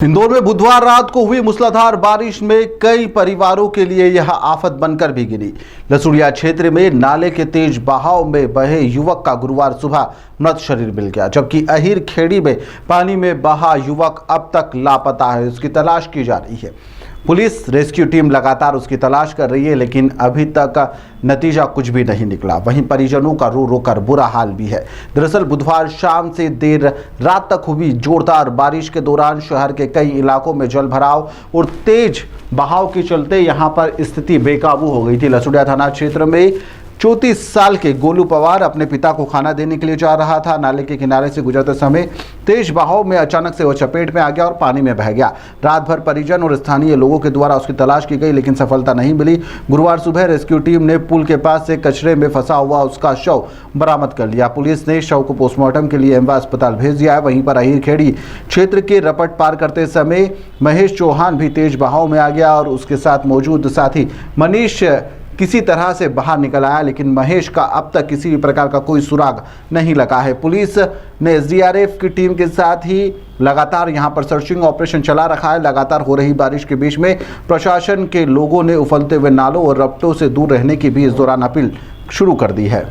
इंदौर में बुधवार रात को हुई मूसलाधार बारिश में कई परिवारों के लिए यह आफत बनकर भी गिरी। लसुड़िया क्षेत्र में नाले के तेज बहाव में बहे युवक का गुरुवार सुबह मृत शरीर मिल गया, जबकि अहिर खेड़ी में पानी में बहा युवक अब तक लापता है। उसकी तलाश की जा रही है। पुलिस रेस्क्यू टीम लगातार उसकी तलाश कर रही है, लेकिन अभी तक नतीजा कुछ भी नहीं निकला। वहीं परिजनों का रो रो कर बुरा हाल भी है। दरअसल बुधवार शाम से देर रात तक हुई जोरदार बारिश के दौरान शहर के कई इलाकों में जल भराव और तेज बहाव के चलते यहां पर स्थिति बेकाबू हो गई थी। लसुड़िया थाना क्षेत्र में 34 साल के गोलू पवार अपने पिता को खाना देने के लिए जा रहा था। नाले के किनारे से गुजरते समय तेज बहाव में अचानक से वह चपेट में आ गया और पानी में बह गया। रात भर परिजन और स्थानीय लोगों के द्वारा उसकी तलाश की गई, लेकिन सफलता नहीं मिली। गुरुवार सुबह रेस्क्यू टीम ने पुल के पास से कचरे में फंसा हुआ उसका शव बरामद कर लिया। पुलिस ने शव को पोस्टमार्टम के लिए एमवा अस्पताल भेज दिया है। वहीं पर अहिर खेड़ी क्षेत्र के रपट पार करते समय महेश चौहान भी तेज बहाव में आ गया और उसके साथ मौजूद साथी मनीष किसी तरह से बाहर निकल आया, लेकिन महेश का अब तक किसी भी प्रकार का कोई सुराग नहीं लगा है। पुलिस ने एसडीआरएफ की टीम के साथ ही लगातार यहां पर सर्चिंग ऑपरेशन चला रखा है। लगातार हो रही बारिश के बीच में प्रशासन के लोगों ने उफलते हुए नालों और रपटों से दूर रहने की भी इस दौरान अपील शुरू कर दी है।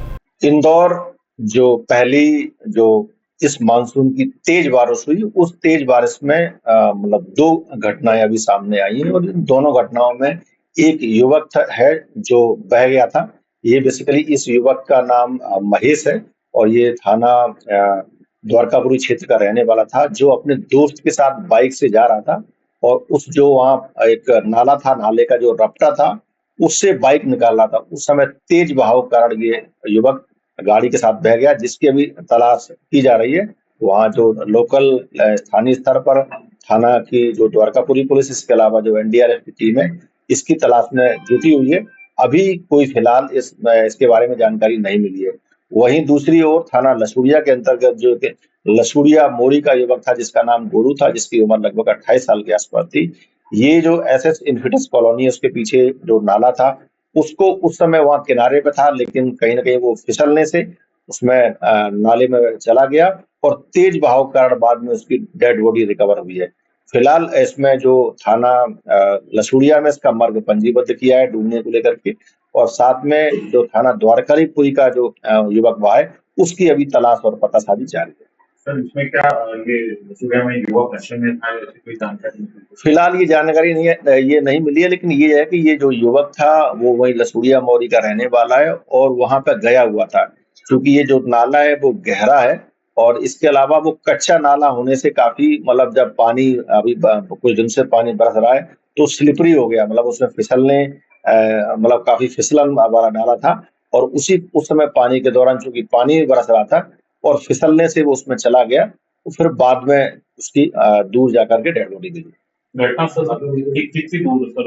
इंदौर जो इस मानसून की तेज बारिश हुई, उस तेज बारिश में मतलब 2 घटनाएं अभी सामने आई हैं, और इन दोनों घटनाओं में एक युवक है जो बह गया था। ये बेसिकली इस युवक का नाम महेश है और ये थाना द्वारकापुरी क्षेत्र का रहने वाला था, जो अपने दोस्त के साथ बाइक से जा रहा था और उस जो वहाँ एक नाला था, नाले का जो रपटा था, उससे बाइक निकाल रहा था। उस समय तेज बहाव के कारण ये युवक गाड़ी के साथ बह गया, जिसकी अभी तलाश की जा रही है। वहाँ जो लोकल स्थानीय स्तर पर थाना की जो द्वारकापुरी पुलिस, इसके अलावा जो एनडीआरएफ की टीम है, इसकी तलाश में जुटी हुई है। अभी कोई फिलहाल इसके बारे में जानकारी नहीं मिली है। वहीं दूसरी ओर थाना लसुड़िया के अंतर्गत जो लसुड़िया मोड़ी का युवक था, जिसका नाम गोलू था, जिसकी उम्र लगभग 28 साल के आसपास थी। ये जो एसएस इन्फिनिट्स कॉलोनी है, उसके पीछे जो नाला था, उसको उस समय वहां किनारे पे था, लेकिन कहीं ना कहीं वो फिसलने से उसमें नाले में चला गया और तेज बहाव के कारण बाद में उसकी डेड बॉडी रिकवर हुई है। फिलहाल इसमें जो थाना लसुड़िया में इसका मर्ग पंजीबद्ध किया है ढूंढने को लेकर के, और साथ में जो थाना द्वारकापुरी का जो युवक वह है, उसकी अभी तलाश और पतासाजी जारी है। सर, इसमें क्या ये लसुड़िया में युवक नशे में था, ऐसी कोई जानकारी नहीं? फिलहाल ये जानकारी नहीं है, ये नहीं मिली है, लेकिन ये है कि ये जो युवक था वो वही लसुड़िया मोरी का रहने वाला है और वहां पर गया हुआ था। क्योंकि ये जो नाला है वो गहरा है और इसके अलावा वो कच्चा नाला होने से काफी मतलब जब पानी अभी कुछ दिन से पानी बरस रहा है तो स्लिपरी हो गया, मतलब उसमें फिसलने मतलब काफी फिसलन वाला नाला था। और उस समय पानी के दौरान चूंकि पानी बरस रहा था और फिसलने से वो उसमें चला गया, तो फिर बाद में उसकी दूर जाकर के डेड बॉडी मिली। घटना कितनी दूर सर?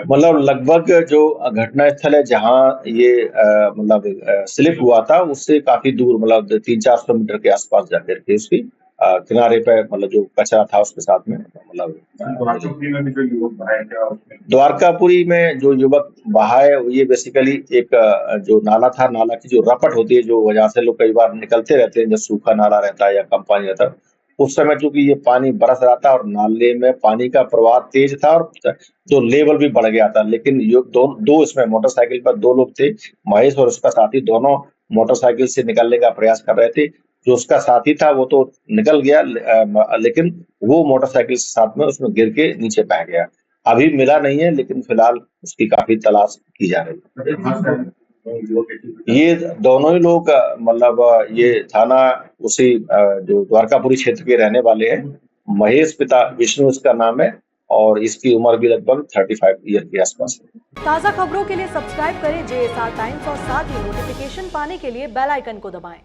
मतलब लगभग जो घटना स्थल है जहाँ ये मतलब स्लिप हुआ था, उससे काफी दूर, मतलब 300-400 मीटर के आसपास जाकर के उसकी किनारे पे मतलब जो कचरा था उसके साथ में मतलब द्वारकापुरी में जो युवक बहा है, ये बेसिकली एक जो नाला था, नाला की जो रपट होती है, जो वजह से लोग कई बार निकलते रहते हैं जब सूखा नाला रहता है या कम पानी रहता है, उस समय चूंकि ये पानी बरस रहा था और नाले में पानी का प्रवाह तेज था और जो लेवल भी बढ़ गया था। लेकिन दो इसमें मोटरसाइकिल पर 2 लोग थे, महेश और उसका साथी, दोनों मोटरसाइकिल से निकलने का प्रयास कर रहे थे। जो उसका साथी था वो तो निकल गया, लेकिन वो मोटरसाइकिल के साथ में उसमें गिर के नीचे बह गया। अभी मिला नहीं है, लेकिन फिलहाल उसकी काफी तलाश की जा रही है। ये दोनों ही लोग मतलब ये थाना उसी जो द्वारकापुरी क्षेत्र के रहने वाले हैं। महेश पिता विष्णु इसका नाम है और इसकी उम्र भी लगभग 35 ईयर के आसपास है। ताज़ा खबरों के लिए सब्सक्राइब करें JSR टाइम्स और साथ ही नोटिफिकेशन पाने के लिए बेल आइकन को दबाएं।